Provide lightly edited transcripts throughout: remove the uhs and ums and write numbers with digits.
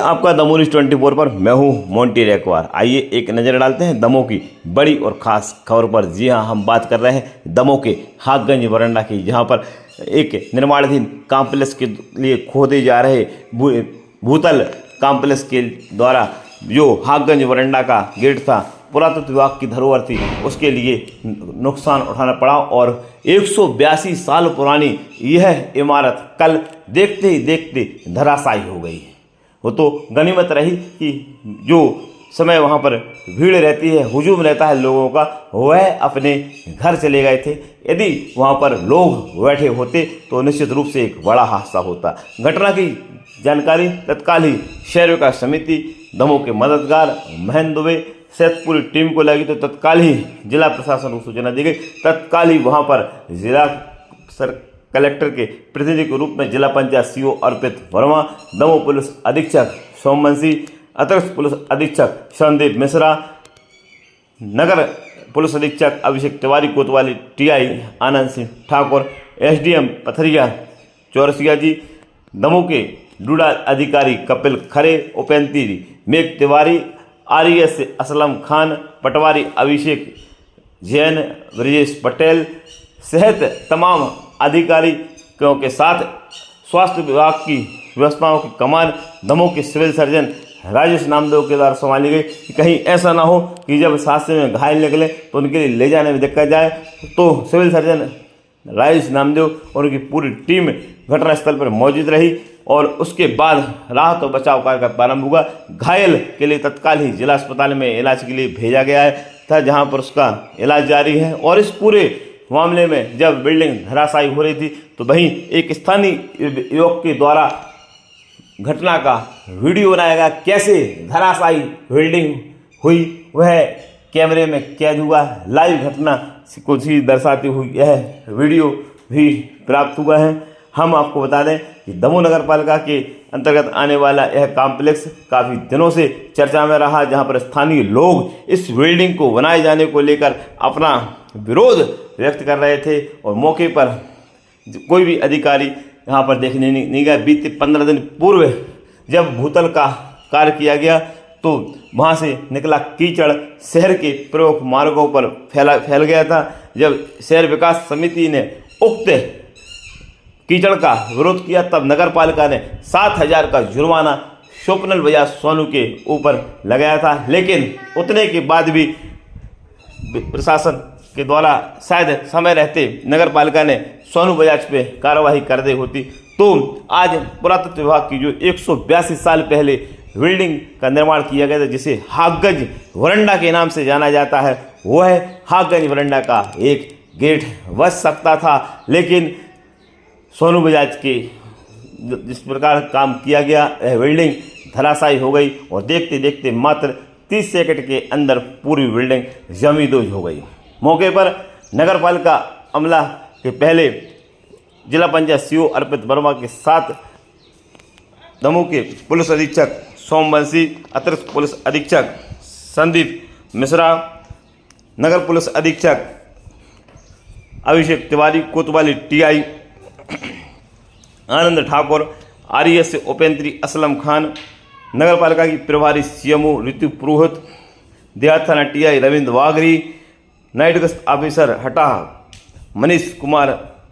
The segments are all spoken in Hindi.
आपका दमोह न्यूज़ 24 पर मैं हूं मोंटी रेकवार। आइए एक नज़र डालते हैं दमोह की बड़ी और ख़ास खबर पर। जी हां, हम बात कर रहे हैं दमोह के हाकगंज वरंडा की, जहां पर एक निर्माणाधीन कॉम्प्लेक्स के लिए खोदे जा रहे भूतल कॉम्प्लेक्स के द्वारा जो हाकगंज वरंडा का गेट था, पुरातत्व विभाग की धरोहर थी, उसके लिए नुकसान उठाना पड़ा और 182 साल पुरानी यह इमारत कल देखते ही देखते धराशायी हो गई। वो तो गनीमत रही कि जो समय वहाँ पर भीड़ रहती है, हुजूम रहता है लोगों का, वह अपने घर चले गए थे। यदि वहाँ पर लोग बैठे होते तो निश्चित रूप से एक बड़ा हादसा होता। घटना की जानकारी तत्काल ही शहर विकास समिति दमोह के मददगार महेंद्र दुबे सहित पूरी टीम को लगी, तो तत्काल ही जिला प्रशासन को सूचना दी गई। तत्काल ही वहाँ पर जिला कलेक्टर के प्रतिनिधि के रूप में जिला पंचायत सीओ अर्पित वर्मा, दमोह पुलिस अधीक्षक सोमवंशी, अतिरिक्त पुलिस अधीक्षक संदीप मिश्रा, नगर पुलिस अधीक्षक अभिषेक तिवारी कोतवाली, टीआई आनंद सिंह ठाकुर, एसडीएम पथरिया चौरसिया जी, दमोह के डूडा अधिकारी कपिल खरे, उपेंद्री मेघ तिवारी, आरएस असलम खान, पटवारी अभिषेक जैन, ब्रजेश पटेल सहित तमाम अधिकारी के साथ स्वास्थ्य विभाग की व्यवस्थाओं की कमान दमोह के सिविल सर्जन राजेश नामदेव के द्वारा संभाली गई कि कहीं ऐसा ना हो कि जब हादसे में घायल निकले तो उनके लिए ले जाने में दिक्कत जाए। तो सिविल सर्जन राजेश नामदेव और उनकी पूरी टीम घटनास्थल पर मौजूद रही और उसके बाद राहत और बचाव कार्य का प्रारंभ हुआ। घायल के लिए तत्काल ही जिला अस्पताल में इलाज के लिए भेजा गया है, जहाँ पर उसका इलाज जारी है। और इस पूरे मामले में जब बिल्डिंग धराशायी हो रही थी तो वहीं एक स्थानीय युवक के द्वारा घटना का वीडियो बनाया गया। कैसे धराशायी बिल्डिंग हुई वह कैमरे में कैद हुआ। लाइव घटना को ही दर्शाती हुई यह वीडियो भी प्राप्त हुआ है। हम आपको बता दें कि दमोह नगर पालिका के अंतर्गत आने वाला यह कॉम्प्लेक्स काफ़ी दिनों से चर्चा में रहा, जहां पर स्थानीय लोग इस बिल्डिंग को बनाए जाने को लेकर अपना विरोध व्यक्त कर रहे थे और मौके पर कोई भी अधिकारी यहाँ पर देखने नहीं गया। बीते 15 दिन पूर्व जब भूतल का कार्य किया गया तो वहाँ से निकला कीचड़ शहर के प्रमुख मार्गों पर फैल गया था। जब शहर विकास समिति ने उक्त कीचड़ का विरोध किया तब नगर पालिका ने 7,000 का जुर्माना स्वप्निल बजाज सोनू के ऊपर लगाया था, लेकिन उतने के बाद भी प्रशासन के द्वारा शायद समय रहते नगर पालिका ने सोनू बजाज पे कार्रवाई कर दी होती। तो आज पुरातत्व विभाग की जो 182 साल पहले बिल्डिंग का निर्माण किया गया था, जिसे हाकगंज वरंडा के नाम से जाना जाता है, वह हाकगंज वरंडा का एक गेट बच सकता था। लेकिन सोनू बजाज के जिस प्रकार काम किया गया, यह बिल्डिंग धराशायी हो गई और देखते देखते मात्र 30 सेकंड के अंदर पूरी बिल्डिंग जमींदोज हो गई। मौके पर नगर पालिका अमला के पहले जिला पंचायत सीओ अर्पित वर्मा के साथ दमोह के पुलिस अधीक्षक सोमवंशी, अतिरिक्त पुलिस अधीक्षक संदीप मिश्रा, नगर पुलिस अधीक्षक अभिषेक तिवारी कोतवाली, टीआई आनंद ठाकुर, आरएस उपेंद्री असलम खान, नगर पालिका की प्रभारी सीएमओ ऋतु पुरोहित, देहात थाना टीआई रविंद्र वागरी, नाइट गश्त ऑफिसर हटा मनीष कुमार,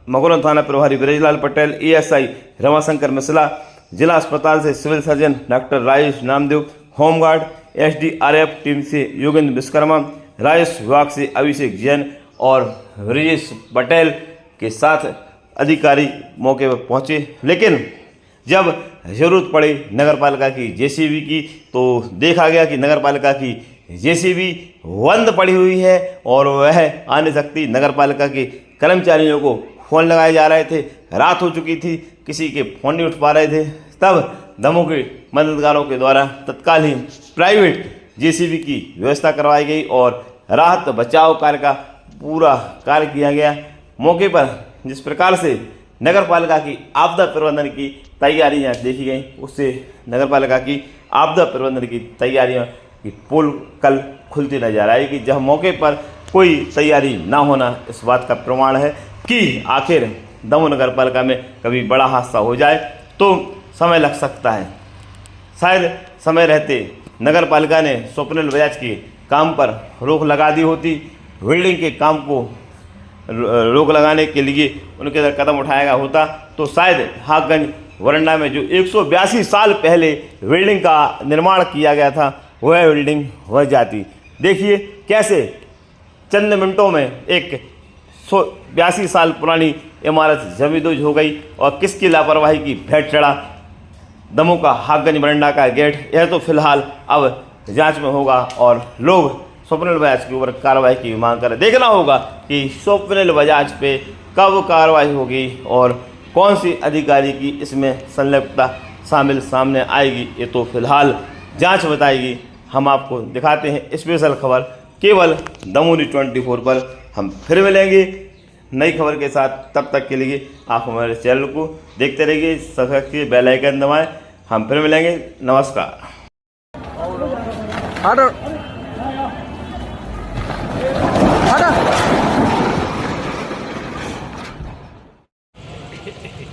मगोरन थाना प्रभारी ब्रजलाल पटेल, एएसआई रमाशंकर मिश्रा, जिला अस्पताल से civil surgeon doctor Rajesh Namdev, home guard SDRF team से योगेंद्र विश्वकर्मा, राजस्व विभाग से अभिषेक जैन और ब्रजेश पटेल के साथ अधिकारी मौके पर पहुंचे। लेकिन जब जरूरत पड़ी नगर पालिका की जेसीबी की तो देखा गया कि नगर पालिका की जेसीबी बंद पड़ी हुई है और वह आ नहीं सकती। नगर पालिका के कर्मचारियों को फ़ोन लगाए जा रहे थे, रात हो चुकी थी, किसी के फ़ोन नहीं उठ पा रहे थे। तब दमोह के मददगारों के द्वारा तत्काल ही प्राइवेट जेसीबी की व्यवस्था करवाई गई और राहत बचाव कार्य का पूरा कार्य किया गया। मौके पर जिस प्रकार से नगर पालिका की आपदा प्रबंधन की तैयारियां देखी गई, उससे नगर पालिका की आपदा प्रबंधन की तैयारियां की पोल कल खुलती नजर आएगी। जब मौके पर कोई तैयारी ना होना इस बात का प्रमाण है कि आखिर दमोह नगर पालिका में कभी बड़ा हादसा हो जाए तो समय लग सकता है। शायद समय रहते नगर पालिका ने स्वप्निल बजाज के काम पर रोक लगा दी होती, वेल्डिंग के काम को रोक लगाने के लिए उनके अंदर कदम उठाया गया होता, तो शायद हाकगंज वरंडा में जो 182 साल पहले बिल्डिंग का निर्माण किया गया था वह बिल्डिंग हो जाती। देखिए कैसे चंद मिनटों में एक 182 साल पुरानी इमारत जमींदोज हो गई और किसकी लापरवाही की भेंट चढ़ा दमोह का हाकगंज वरंडा का गेट। यह तो फिलहाल अब जांच में होगा और लोग स्वप्निल बजाज के ऊपर कार्रवाई की मांग करें। देखना होगा कि स्वप्निल बजाज पे कब कार्रवाई होगी और कौन सी अधिकारी की इसमें संलिप्तता शामिल सामने आएगी, ये तो फिलहाल जांच बताएगी। हम आपको दिखाते हैं स्पेशल खबर केवल दमोह न्यूज़ 24 पर। हम फिर मिलेंगे नई खबर के साथ, तब तक के लिए आप हमारे चैनल को देखते रहिए, सब्सक्राइब कीजिए, बेल आइकन दबाएं। हम फिर मिलेंगे, नमस्कार।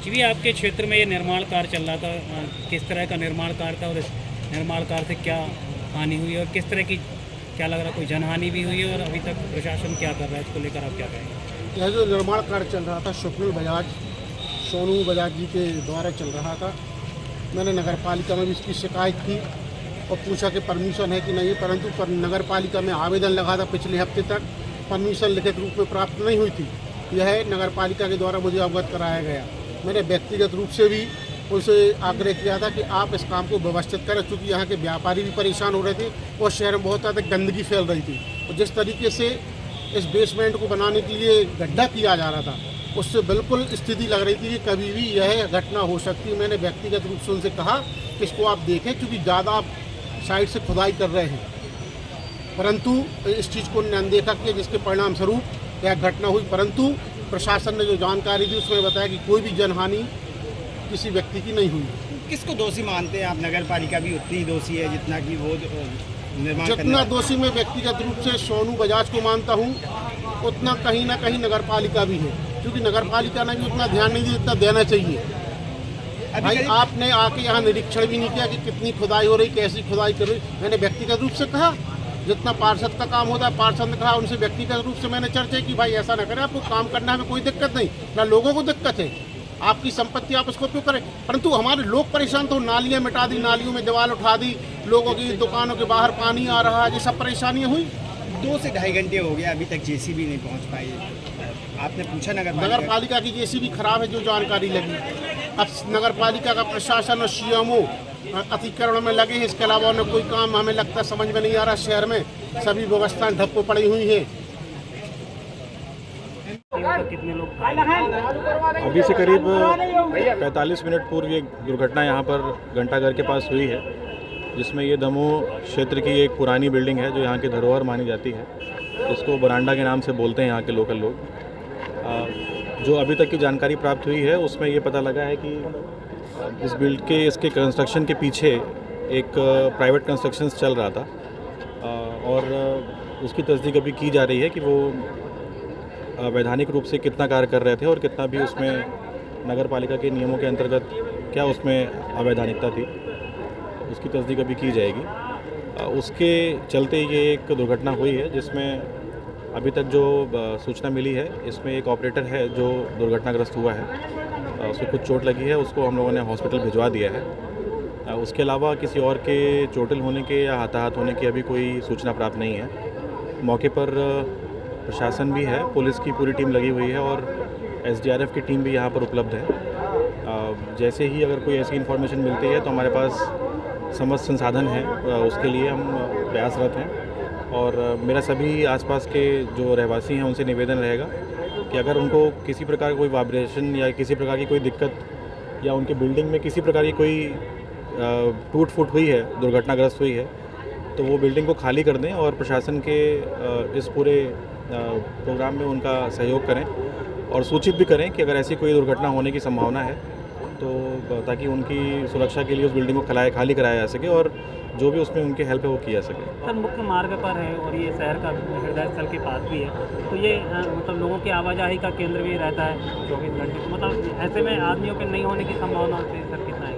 जी, आपके क्षेत्र में ये निर्माण कार्य चल रहा था, किस तरह का निर्माण कार्य था और इस निर्माण कार्य से क्या हानि हुई और किस तरह की क्या लग रहा है, कोई जनहानि भी हुई है और अभी तक प्रशासन क्या कर रहा है, इसको लेकर आप क्या कहेंगे? यह जो निर्माण कार्य चल रहा था स्वप्निल बजाज सोनू बजाज जी के द्वारा चल रहा था। मैंने नगर पालिका में भी इसकी शिकायत की और पूछा कि परमिशन है कि नहीं, परंतु नगर पालिका में आवेदन लगा था पिछले हफ्ते तक, परमिशन लिखित रूप में प्राप्त नहीं हुई थी। यह नगर पालिका के द्वारा मुझे अवगत कराया गया। मैंने व्यक्तिगत रूप से भी उनसे आग्रह किया था कि आप इस काम को व्यवस्थित करें, क्योंकि यहाँ के व्यापारी भी परेशान हो रहे थे और शहर में बहुत ज़्यादा गंदगी फैल रही थी। और जिस तरीके से इस बेसमेंट को बनाने के लिए गड्ढा किया जा रहा था, उससे बिल्कुल स्थिति लग रही थी कि कभी भी यह घटना हो सकती है। मैंने व्यक्तिगत रूप से उनसे कहा कि इसको आप देखें, क्योंकि ज़्यादा आप साइड से खुदाई कर रहे हैं, परंतु इस चीज़ को अनदेखा किया, जिसके परिणाम स्वरूप यह घटना हुई। परंतु प्रशासन ने जो जानकारी दी उसमें बताया कि कोई भी जनहानि किसी व्यक्ति की नहीं हुई। किसको दोषी मानते हैं आप? नगर पालिका भी उतनी दोषी है जितना कि वो निर्माण जितना दोषी मैं व्यक्तिगत रूप से सोनू बजाज को मानता हूँ, उतना कहीं ना कहीं नगर पालिका भी है, क्योंकि नगर पालिका ने भी उतना ध्यान नहीं दिया जितना देना चाहिए। भाई आपने आके यहाँ निरीक्षण भी नहीं किया कि कितनी खुदाई हो रही, कैसी खुदाई कर रही। मैंने व्यक्तिगत रूप से कहा, जितना पार्षद का काम होता है पार्षद ने कहा, उनसे व्यक्तिगत रूप से मैंने चर्चा की, भाई ऐसा ना करें, आपको काम करना में कोई दिक्कत नहीं, ना लोगों को दिक्कत है, आपकी संपत्ति आप उसको उपयोग करें। परंतु हमारे लोग परेशान, तो नालियाँ मिटा दी, नालियों में दीवार उठा दी, लोगों की दुकानों के बाहर पानी आ रहा है, ये सब परेशानियाँ हुई। 2 से ढाई घंटे हो गया, अभी तक जेसीबी नहीं पहुँच पाई। आपने पूछा नगर पालिका की जेसीबी खराब है, जो जानकारी लगी। अब नगर पालिका का प्रशासन और सीएमओ अतिक्रमण में लगे हैं, इसके अलावा उन्हें कोई काम हमें लगता समझ में नहीं आ रहा। शहर में सभी व्यवस्थाएं ठप्प पड़ी हुई हैं। कितने लोग? अभी से करीब 45 मिनट पूर्व ये दुर्घटना यहाँ पर घंटाघर के पास हुई है, जिसमें ये दमोह क्षेत्र की एक पुरानी बिल्डिंग है जो यहाँ की धरोहर मानी जाती है, इसको बरांडा के नाम से बोलते हैं यहाँ के लोकल लोग। जो अभी तक की जानकारी प्राप्त हुई है उसमें ये पता लगा है कि इस बिल्ड के इसके कंस्ट्रक्शन के पीछे एक प्राइवेट कंस्ट्रक्शन चल रहा था और उसकी तस्दीक अभी की जा रही है कि वो वैधानिक रूप से कितना कार्य कर रहे थे और कितना भी उसमें नगर पालिका के नियमों के अंतर्गत क्या उसमें अवैधानिकता थी, उसकी तस्दीक अभी की जाएगी। उसके चलते ये एक दुर्घटना हुई है, जिसमें अभी तक जो सूचना मिली है इसमें एक ऑपरेटर है जो दुर्घटनाग्रस्त हुआ है, उसको कुछ चोट लगी है, उसको हम लोगों ने हॉस्पिटल भिजवा दिया है। उसके अलावा किसी और के चोटिल होने के या हताहत होने की अभी कोई सूचना प्राप्त नहीं है। मौके पर प्रशासन भी है, पुलिस की पूरी टीम लगी हुई है और एसडीआरएफ की टीम भी यहाँ पर उपलब्ध है। जैसे ही अगर कोई ऐसी इन्फॉर्मेशन मिलती है तो हमारे पास समस्त संसाधन है, उसके लिए हम प्रयासरत हैं। और मेरा सभी आसपास के जो रहवासी हैं उनसे निवेदन रहेगा कि अगर उनको किसी प्रकार का कोई वाइब्रेशन या किसी प्रकार की कोई दिक्कत या उनके बिल्डिंग में किसी प्रकार की कोई टूट फूट हुई है, दुर्घटनाग्रस्त हुई है, तो वो बिल्डिंग को खाली कर दें और प्रशासन के इस पूरे प्रोग्राम में उनका सहयोग करें और सूचित भी करें कि अगर ऐसी कोई दुर्घटना होने की संभावना है तो ताकि उनकी सुरक्षा के लिए उस बिल्डिंग को खाली कराया जा सके और जो भी उसमें उनकी हेल्प है वो किया सके। सर, मुख्य मार्ग पर है और ये शहर का हृदय स्थल के पास भी है, तो ये मतलब लोगों की आवाजाही का केंद्र भी रहता है 24 घंटे, तो मतलब ऐसे में आदमियों के नहीं होने की संभावना से सर कितना है?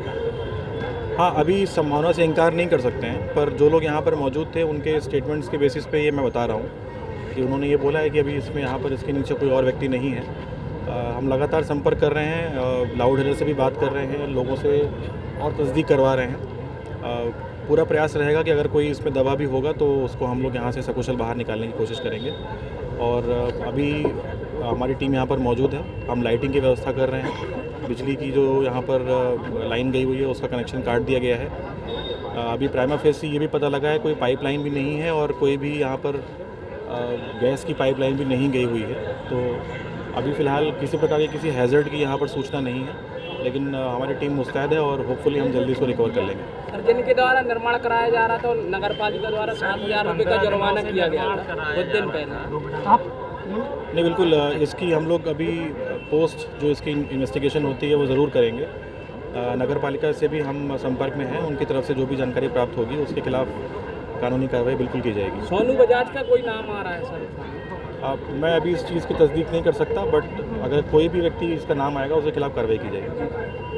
हाँ, अभी संभावना से इनकार नहीं कर सकते हैं, पर जो लोग यहाँ पर मौजूद थे उनके स्टेटमेंट्स के बेसिस पे ये मैं बता रहा हूँ कि उन्होंने ये बोला है कि अभी इसमें यहाँ पर इसके नीचे कोई और व्यक्ति नहीं है। हम लगातार संपर्क कर रहे हैं, लाउड हेलर से भी बात कर रहे हैं, लोगों से और तस्दीक करवा रहे हैं। पूरा प्रयास रहेगा कि अगर कोई इसमें दबा भी होगा तो उसको हम लोग यहाँ से सकुशल बाहर निकालने की कोशिश करेंगे। और अभी हमारी टीम यहाँ पर मौजूद है, हम लाइटिंग की व्यवस्था कर रहे हैं। बिजली की जो यहाँ पर लाइन गई हुई है उसका कनेक्शन काट दिया गया है। अभी प्राइमा फेस ये भी पता लगा है कोई पाइपलाइन भी नहीं है और कोई भी यहाँ पर गैस की पाइपलाइन भी नहीं गई हुई है। तो अभी फ़िलहाल किसी प्रकार की किसी हैज़र्ड की यहाँ पर सूचना नहीं है, लेकिन हमारी टीम मुस्तैद है और होपफुली हम जल्दी इसको रिकवर कर लेंगे। सर, जिनके द्वारा निर्माण कराया जा रहा था नगर पालिका द्वारा 7,000 रुपये का जुर्माना किया गया था कुछ दिन पहले। नहीं, बिल्कुल इसकी हम लोग अभी पोस्ट जो इसकी इन्वेस्टिगेशन होती है वो ज़रूर करेंगे। नगर पालिका से भी हम संपर्क में हैं, उनकी तरफ से जो भी जानकारी प्राप्त होगी उसके खिलाफ कानूनी कार्रवाई बिल्कुल की जाएगी। सोनू बजाज का कोई नाम आ रहा है सर? मैं अभी इस चीज़ की तस्दीक नहीं कर सकता, बट अगर कोई भी व्यक्ति इसका नाम आएगा उसके खिलाफ कार्रवाई की जाएगी।